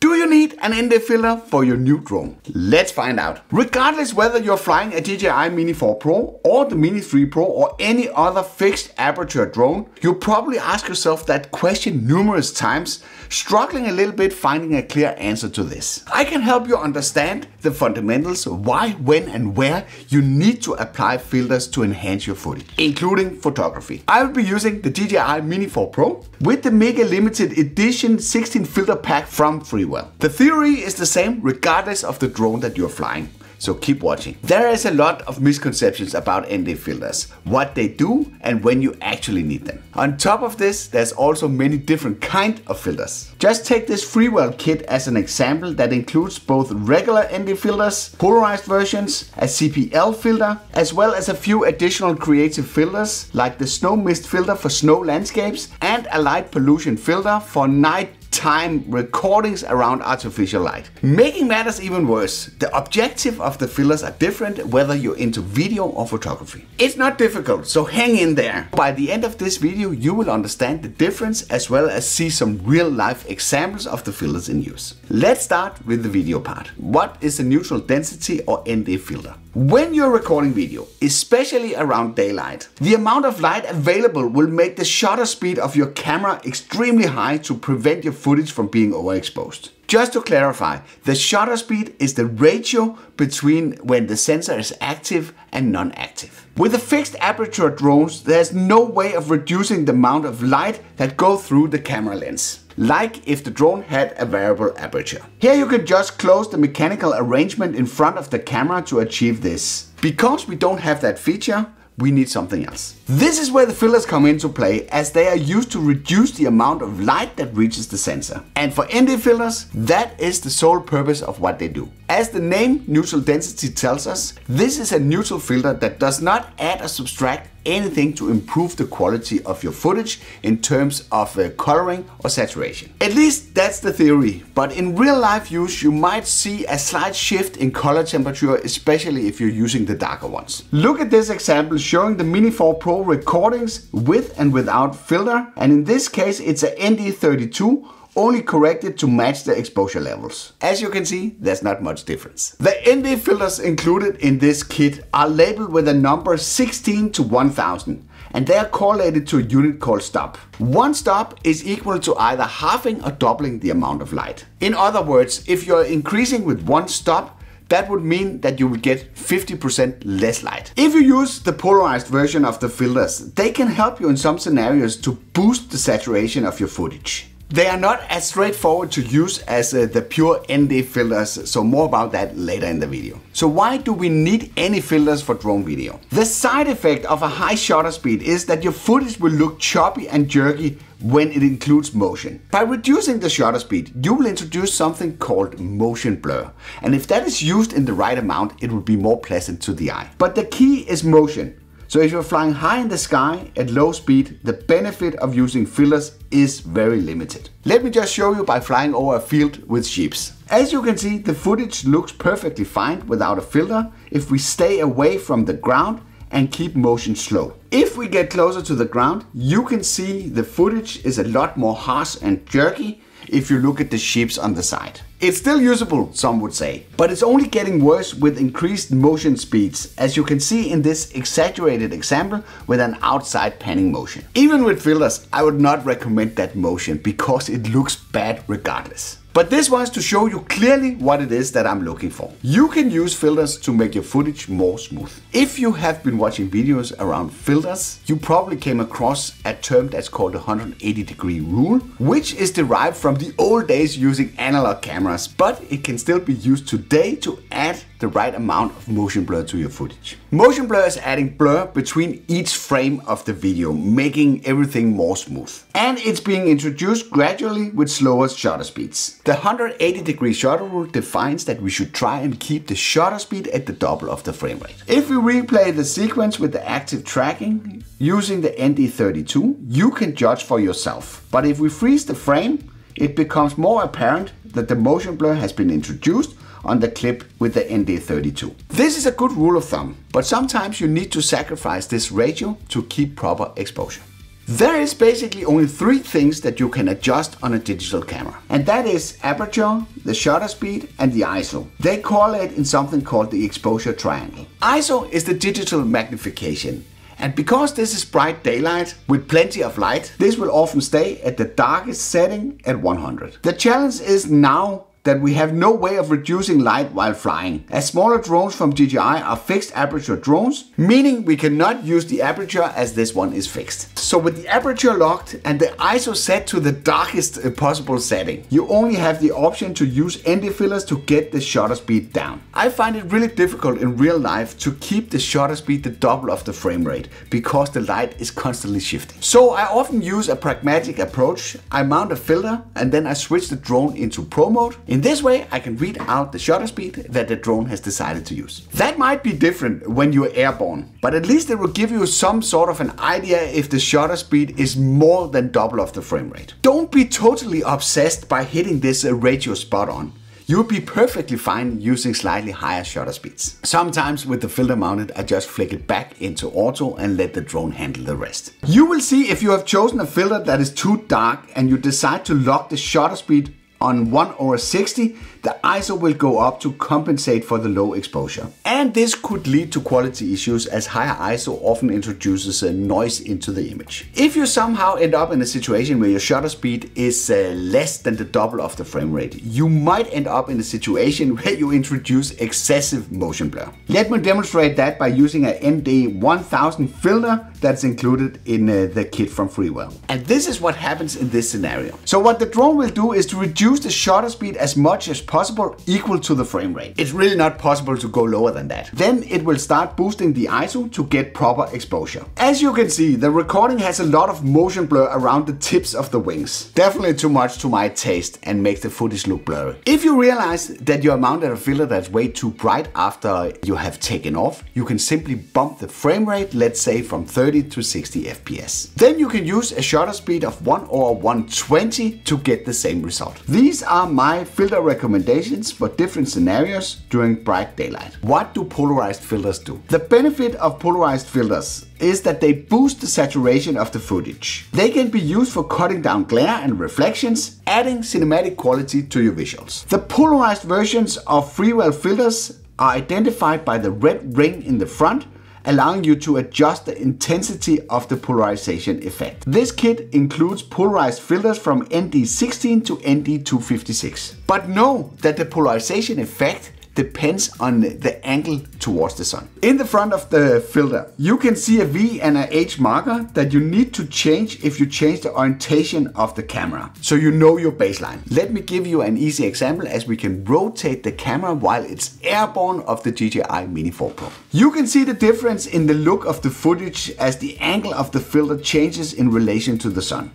Do you need an ND filter for your new drone? Let's find out. Regardless whether you're flying a DJI Mini 4 Pro or the Mini 3 Pro or any other fixed aperture drone, you'll probably ask yourself that question numerous times, struggling a little bit finding a clear answer to this. I can help you understand the fundamentals of why, when and where you need to apply filters to enhance your footage, including photography. I will be using the DJI Mini 4 Pro with the Mega Limited Edition 16 filter pack from Freewell. The theory is the same regardless of the drone that you're flying. So keep watching. There is a lot of misconceptions about ND filters, what they do and when you actually need them. On top of this, there's also many different kinds of filters. Just take this Freewell kit as an example that includes both regular ND filters, polarized versions, a CPL filter, as well as a few additional creative filters like the snow mist filter for snow landscapes and a light pollution filter for nighttime recordings around artificial light. Making matters even worse, the objective of the filters are different whether you're into video or photography. It's not difficult, so hang in there. By the end of this video, you will understand the difference as well as see some real life examples of the filters in use. Let's start with the video part. What is a neutral density or ND filter? When you're recording video, especially around daylight, the amount of light available will make the shutter speed of your camera extremely high to prevent your footage from being overexposed. Just to clarify, the shutter speed is the ratio between when the sensor is active and non-active. With the fixed aperture drones, there's no way of reducing the amount of light that goes through the camera lens, like if the drone had a variable aperture. Here you can just close the mechanical arrangement in front of the camera to achieve this. Because we don't have that feature, we need something else. This is where the filters come into play, as they are used to reduce the amount of light that reaches the sensor. And for ND filters, that is the sole purpose of what they do. As the name neutral density tells us, this is a neutral filter that does not add or subtract anything to improve the quality of your footage in terms of coloring or saturation. At least that's the theory, but in real life use you might see a slight shift in color temperature, especially if you're using the darker ones. Look at this example showing the Mini 4 Pro recordings with and without filter, and in this case it's a ND32, only corrected to match the exposure levels. As you can see, there's not much difference. The ND filters included in this kit are labeled with a number 16 to 1000 and they are correlated to a unit called stop. One stop is equal to either halving or doubling the amount of light. In other words, if you're increasing with one stop, that would mean that you will get 50% less light. If you use the polarized version of the filters, they can help you in some scenarios to boost the saturation of your footage. They are not as straightforward to use as the pure ND filters, so more about that later in the video. So why do we need any filters for drone video? The side effect of a high shutter speed is that your footage will look choppy and jerky when it includes motion. By reducing the shutter speed, you will introduce something called motion blur. And if that is used in the right amount, it will be more pleasant to the eye. But the key is motion. So if you're flying high in the sky at low speed, the benefit of using filters is very limited. Let me just show you by flying over a field with sheep. As you can see, the footage looks perfectly fine without a filter if we stay away from the ground and keep motion slow. If we get closer to the ground, you can see the footage is a lot more harsh and jerky if you look at the sheep on the side. It's still usable, some would say, but it's only getting worse with increased motion speeds, as you can see in this exaggerated example with an outside panning motion. Even with filters, I would not recommend that motion because it looks bad regardless. But this was to show you clearly what it is that I'm looking for. You can use filters to make your footage more smooth. If you have been watching videos around filters, you probably came across a term that's called the 180-degree rule, which is derived from the old days using analog cameras, but it can still be used today to add the right amount of motion blur to your footage. Motion blur is adding blur between each frame of the video, making everything more smooth. And it's being introduced gradually with slower shutter speeds. The 180-degree shutter rule defines that we should try and keep the shutter speed at the double of the frame rate. If we replay the sequence with the active tracking using the ND32, you can judge for yourself. But if we freeze the frame, it becomes more apparent that the motion blur has been introduced on the clip with the ND32. This is a good rule of thumb, but sometimes you need to sacrifice this ratio to keep proper exposure. There is basically only 3 things that you can adjust on a digital camera. And that is aperture, the shutter speed and the ISO. They call it in something called the exposure triangle. ISO is the digital magnification. And because this is bright daylight with plenty of light, this will often stay at the darkest setting at 100. The challenge is now that we have no way of reducing light while flying, as smaller drones from DJI are fixed aperture drones, meaning we cannot use the aperture as this one is fixed. So with the aperture locked and the ISO set to the darkest possible setting, you only have the option to use ND fillers to get the shutter speed down. I find it really difficult in real life to keep the shutter speed the double of the frame rate, because the light is constantly shifting. So I often use a pragmatic approach. I mount a filter and then I switch the drone into Pro mode. In this way, I can read out the shutter speed that the drone has decided to use. That might be different when you're airborne, but at least it will give you some sort of an idea if the shutter speed is more than double of the frame rate. Don't be totally obsessed by hitting this ratio spot on. You'll be perfectly fine using slightly higher shutter speeds. Sometimes with the filter mounted, I just flick it back into auto and let the drone handle the rest. You will see if you have chosen a filter that is too dark and you decide to lock the shutter speed on 1/60, the ISO will go up to compensate for the low exposure. And this could lead to quality issues, as higher ISO often introduces a noise into the image. If you somehow end up in a situation where your shutter speed is less than the double of the frame rate, you might end up in a situation where you introduce excessive motion blur. Let me demonstrate that by using a ND1000 filter that's included in the kit from Freewell. And this is what happens in this scenario. So what the drone will do is to reduce the shutter speed as much as possible, equal to the frame rate. It's really not possible to go lower than that. Then it will start boosting the ISO to get proper exposure. As you can see, the recording has a lot of motion blur around the tips of the wings. Definitely too much to my taste and makes the footage look blurry. If you realize that you have mounted a filter that's way too bright after you have taken off, you can simply bump the frame rate, let's say from 30 to 60 FPS. Then you can use a shutter speed of 1 or 120 to get the same result. These are my filter recommendations for different scenarios during bright daylight. What do polarized filters do? The benefit of polarized filters is that they boost the saturation of the footage. They can be used for cutting down glare and reflections, adding cinematic quality to your visuals. The polarized versions of Freewell filters are identified by the red ring in the front, allowing you to adjust the intensity of the polarization effect. This kit includes polarized filters from ND16 to ND256. But know that the polarization effect depends on the angle towards the sun. In the front of the filter, you can see a V and a H marker that you need to change if you change the orientation of the camera, so you know your baseline. Let me give you an easy example, as we can rotate the camera while it's airborne of the DJI Mini 4 Pro. You can see the difference in the look of the footage as the angle of the filter changes in relation to the sun.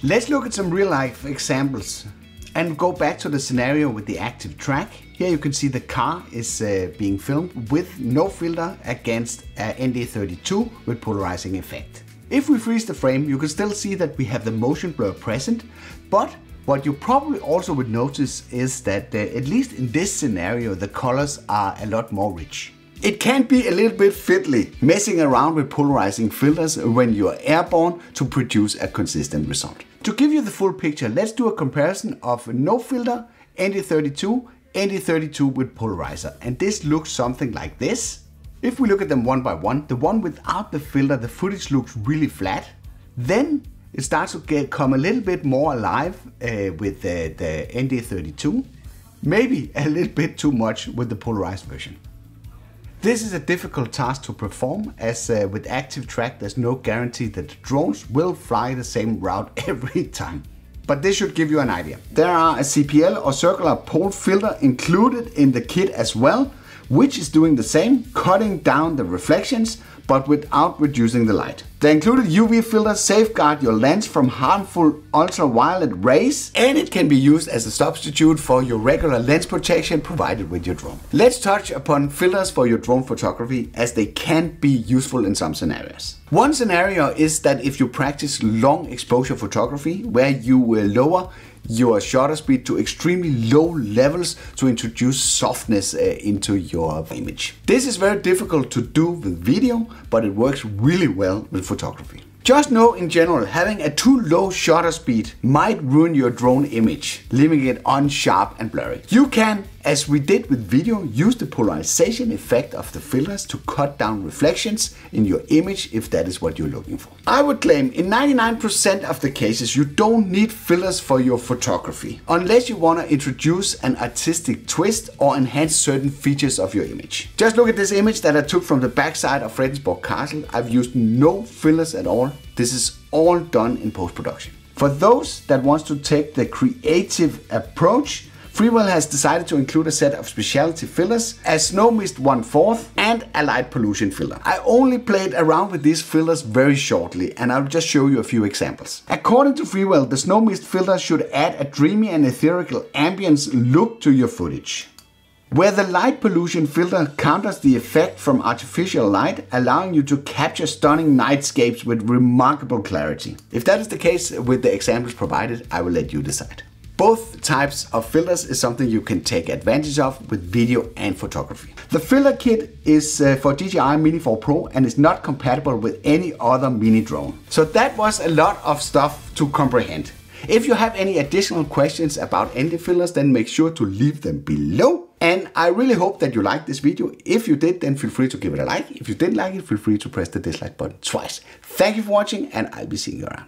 Let's look at some real life examples and go back to the scenario with the active track. Here you can see the car is being filmed with no filter against ND32 with polarizing effect. If we freeze the frame, you can still see that we have the motion blur present, but what you probably also would notice is that at least in this scenario, the colors are a lot more rich. It can be a little bit fiddly messing around with polarizing filters when you are airborne to produce a consistent result. To give you the full picture, let's do a comparison of no filter, ND32, ND32 with polarizer. And this looks something like this. If we look at them one by one, the one without the filter, the footage looks really flat. Then it starts to come a little bit more alive with the ND32. Maybe a little bit too much with the polarized version. This is a difficult task to perform, as with active track there's no guarantee that the drones will fly the same route every time. But this should give you an idea. There are a CPL or circular pole filter included in the kit as well, which is doing the same, cutting down the reflections, but without reducing the light. The included UV filter safeguards your lens from harmful ultraviolet rays, and it can be used as a substitute for your regular lens protection provided with your drone. Let's touch upon filters for your drone photography, as they can be useful in some scenarios. One scenario is that if you practice long exposure photography, where you will lower your shutter speed to extremely low levels to introduce softness into your image. This is very difficult to do with video, but it works really well with photography. Just know in general, having a too low shutter speed might ruin your drone image, leaving it unsharp and blurry. You can, as we did with video, use the polarization effect of the filters to cut down reflections in your image if that is what you're looking for. I would claim in 99% of the cases you don't need filters for your photography, unless you want to introduce an artistic twist or enhance certain features of your image. Just look at this image that I took from the backside of Fredensborg Castle. I've used no filters at all. This is all done in post-production. For those that want to take the creative approach, Freewell has decided to include a set of specialty filters, a snow mist 1/4 and a light pollution filter. I only played around with these filters very shortly and I'll just show you a few examples. According to Freewell, the snow mist filter should add a dreamy and ethereal ambience look to your footage, where the light pollution filter counters the effect from artificial light, allowing you to capture stunning nightscapes with remarkable clarity. If that is the case with the examples provided, I will let you decide. Both types of filters is something you can take advantage of with video and photography. The filter kit is for DJI Mini 4 Pro and is not compatible with any other mini drone. So that was a lot of stuff to comprehend. If you have any additional questions about any filters, then make sure to leave them below. And I really hope that you liked this video. If you did, then feel free to give it a like. If you didn't like it, feel free to press the dislike button twice. Thank you for watching and I'll be seeing you around.